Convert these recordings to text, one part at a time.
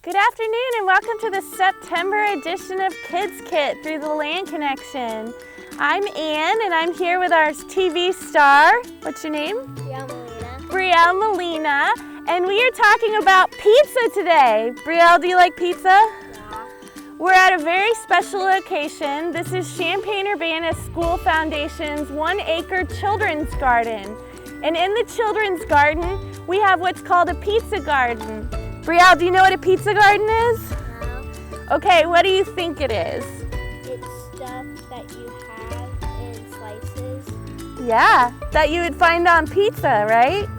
Good afternoon and welcome to the September edition of Kids Kit through the Land Connection. I'm Ann and I'm here with our TV star. What's your name? Brielle Molina. And we are talking about pizza today. Brielle, do you like pizza? Yeah. We're at a very special location. This is Champaign-Urbana School Foundation's 1-acre children's garden. And in the children's garden, we have what's called a pizza garden. Brielle, do you know what a pizza garden is? No. Okay, what do you think it is? It's stuff that you have in slices. Yeah, that you would find on pizza, right?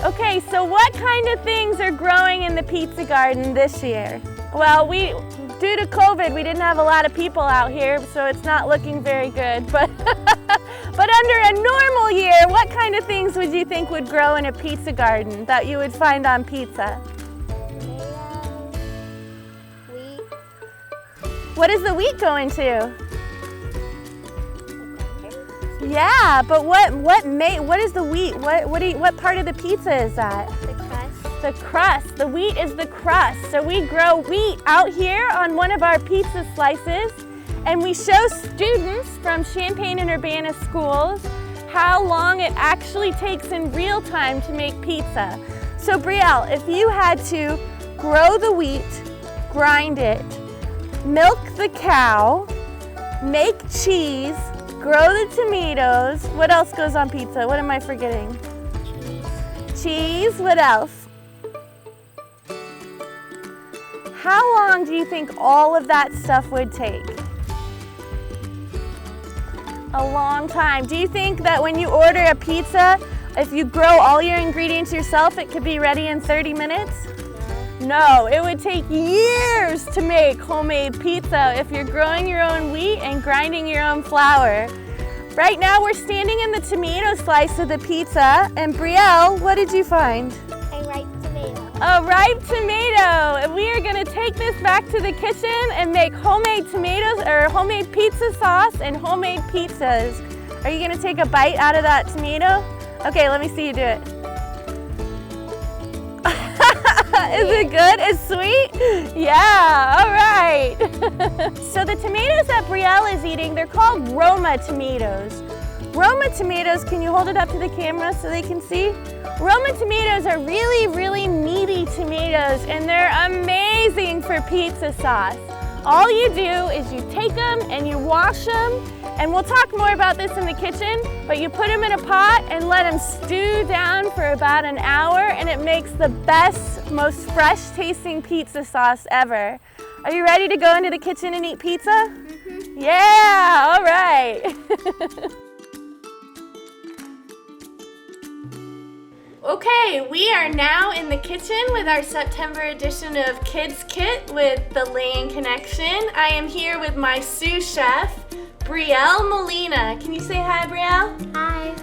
Okay, so what kind of things are growing in the pizza garden this year? Well, due to COVID, we didn't have a lot of people out here, so it's not looking very good. But under a normal year, what kind of things would you think would grow in a pizza garden that you would find on pizza? Wheat. What does the wheat go into? Yeah, but what is the wheat? What part of the pizza is that? The crust. The crust. The wheat is the crust. So we grow wheat out here on one of our pizza slices, and we show students from Champaign and Urbana schools how long it actually takes in real time to make pizza. So Brielle, if you had to grow the wheat, grind it, milk the cow, make cheese, grow the tomatoes, what else goes on pizza? What am I forgetting? Cheese, what else? How long do you think all of that stuff would take? A long time. Do you think that when you order a pizza, if you grow all your ingredients yourself, it could be ready in 30 minutes? No, it would take years to make homemade pizza if you're growing your own wheat and grinding your own flour. Right now we're standing in the tomato slice of the pizza, and Brielle, what did you find? A ripe tomato. A ripe tomato, and we are going to take this back to the kitchen and make homemade tomatoes or homemade pizza sauce and homemade pizzas. Are you going to take a bite out of that tomato? Okay, let me see you do it. Is it good? It's sweet? Yeah, all right. So the tomatoes that Brielle is eating, they're called Roma tomatoes. Roma tomatoes, can you hold it up to the camera so they can see? Roma tomatoes are really, really meaty tomatoes, and they're amazing for pizza sauce. All you do is you take them and you wash them, and we'll talk more about this in the kitchen, but you put them in a pot and let them stew down for about an hour, and it makes the best, most fresh tasting pizza sauce ever. Are you ready to go into the kitchen and eat pizza? Mm-hmm. Yeah, all right. Okay, we are now in the kitchen with our September edition of Kids Kit with the Land Connection. I am here with my sous chef, Brielle Molina. Can you say hi, Brielle? Hi.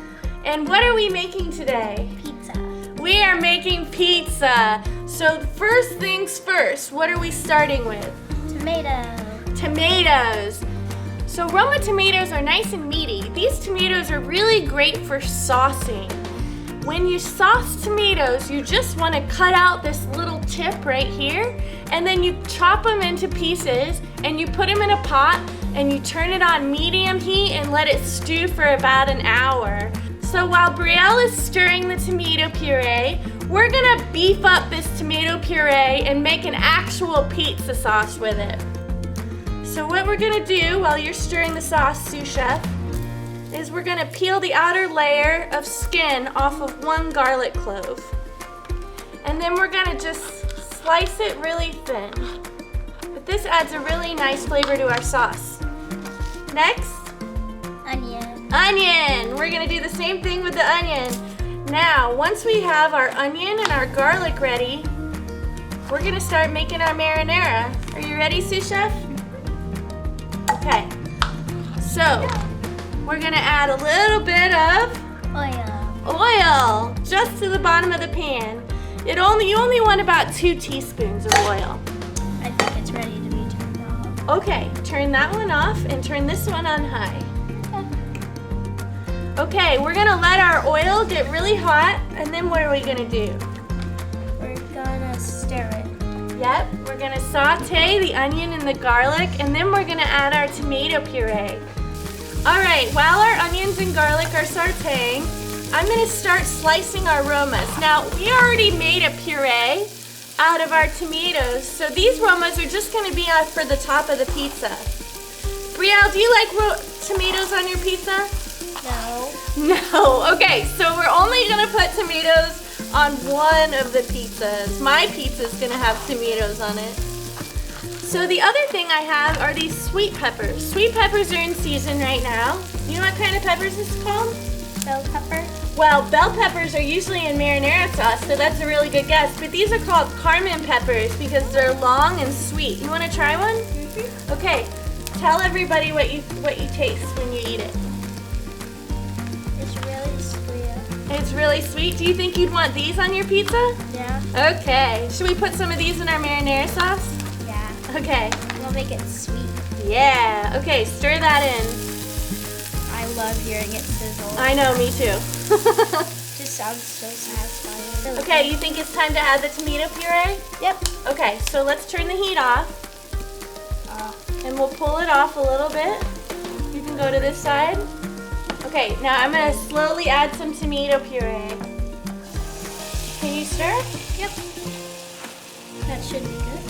And what are we making today? Pizza. We are making pizza. So first things first, what are we starting with? Tomato. Tomatoes. So Roma tomatoes are nice and meaty. These tomatoes are really great for saucing. When you sauce tomatoes, you just want to cut out this little tip right here, and then you chop them into pieces, and you put them in a pot, and you turn it on medium heat and let it stew for about an hour. So while Brielle is stirring the tomato puree, we're gonna beef up this tomato puree and make an actual pizza sauce with it. So what we're gonna do while you're stirring the sauce, sous chef, is we're gonna peel the outer layer of skin off of one garlic clove. And then we're gonna just slice it really thin. But this adds a really nice flavor to our sauce. Next, Onion. onion. We're gonna do the same thing with the onion. Now, once we have our onion and our garlic ready, we're gonna start making our marinara. Are you ready, sous chef? Okay, so we're gonna add a little bit of oil just to the bottom of the pan. You only want about 2 teaspoons of oil. I think it's ready to be turned off. Okay, turn that one off and turn this one on high. Okay, we're gonna let our oil get really hot, and then what are we gonna do? We're gonna stir it. Yep, we're gonna saute the onion and the garlic, and then we're gonna add our tomato puree. All right, while our onions and garlic are sauteing, I'm gonna start slicing our romas. Now, we already made a puree out of our tomatoes, so these romas are just gonna be for the top of the pizza. Brielle, do you like tomatoes on your pizza? No. No, okay, so we're only gonna put tomatoes on one of the pizzas. My pizza's gonna have tomatoes on it. So the other thing I have are these sweet peppers. Sweet peppers are in season right now. You know what kind of peppers this is called? Bell pepper. Well, bell peppers are usually in marinara sauce, so that's a really good guess. But these are called Carmen peppers because they're long and sweet. You wanna try one? Mm-hmm. Okay, tell everybody what you taste when you eat it. It's really sweet. It's really sweet. Do you think you'd want these on your pizza? Yeah. Okay. Should we put some of these in our marinara sauce? Yeah. Okay. We'll make it sweet. Yeah. Okay, stir that in. I love hearing it sizzle. I know, me too. Just sounds so satisfying. Okay, you think it's time to add the tomato puree? Yep. Okay, so let's turn the heat off. And we'll pull it off a little bit. You can go to this side. Okay, now I'm gonna slowly add some tomato puree. Can you stir? Yep. That should be good.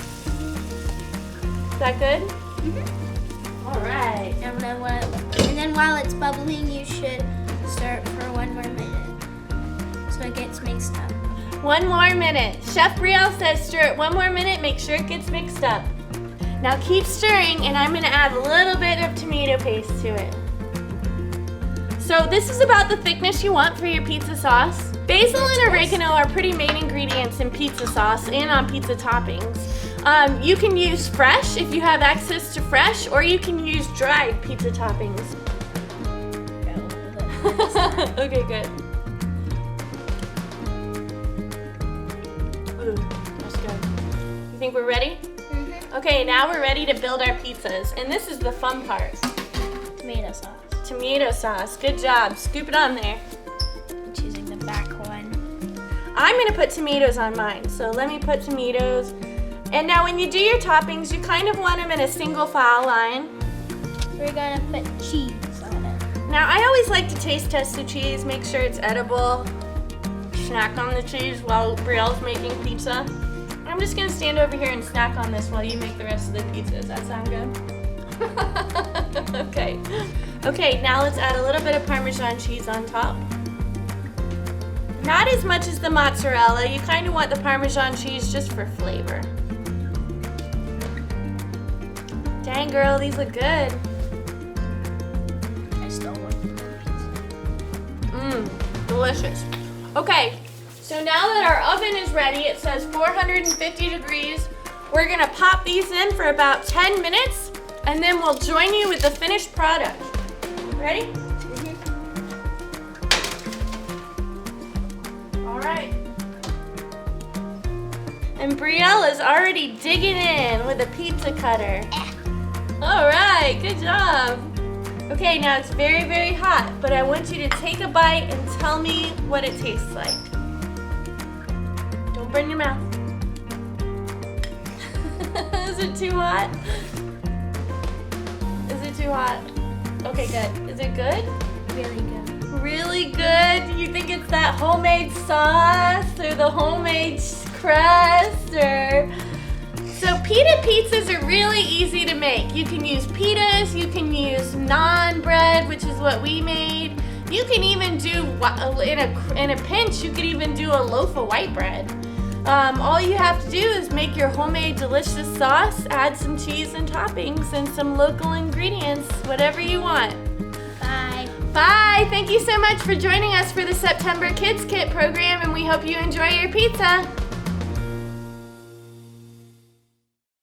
Is that good? Mm-hmm. All right. And then while it's bubbling, you should stir it for 1 more minute so it gets mixed up. 1 more minute. Chef Brielle says stir it 1 more minute, make sure it gets mixed up. Now keep stirring, and I'm gonna add a little bit of tomato paste to it. So this is about the thickness you want for your pizza sauce. Basil and oregano are pretty main ingredients in pizza sauce and on pizza toppings. You can use fresh if you have access to fresh, or you can use dried pizza toppings. Okay, good. Ooh, that's good. You think we're ready? Mm-hmm. Okay, now we're ready to build our pizzas, and this is the fun part. Tomato sauce. Tomato sauce, good job. Scoop it on there. I'm choosing the back one. I'm gonna put tomatoes on mine, so let me put tomatoes. And now when you do your toppings, you kind of want them in a single file line. We're gonna put cheese on it. Now I always like to taste test the cheese, make sure it's edible. Snack on the cheese while Brielle's making pizza. I'm just gonna stand over here and snack on this while you make the rest of the pizza. Does that sound good? Okay. Okay, now let's add a little bit of Parmesan cheese on top. Not as much as the mozzarella. You kind of want the Parmesan cheese just for flavor. Dang, girl, these look good. I stole one. Mmm, delicious. Okay, so now that our oven is ready, it says 450 degrees. We're gonna pop these in for about 10 minutes, and then we'll join you with the finished product. Ready? All right. And Brielle is already digging in with a pizza cutter. All right, good job. Okay, now it's very, very hot, but I want you to take a bite and tell me what it tastes like. Don't burn your mouth. Is it too hot? Is it too hot? Okay, good. Is it good? Really good. Really good? You think it's that homemade sauce or the homemade crust or... So pita pizzas are really easy to make. You can use pitas, you can use naan bread, which is what we made. You can even do, in a pinch, you could even do a loaf of white bread. All you have to do is make your homemade delicious sauce, add some cheese and toppings and some local ingredients, whatever you want. Bye. Bye! Thank you so much for joining us for the September Kids Kit program, and we hope you enjoy your pizza.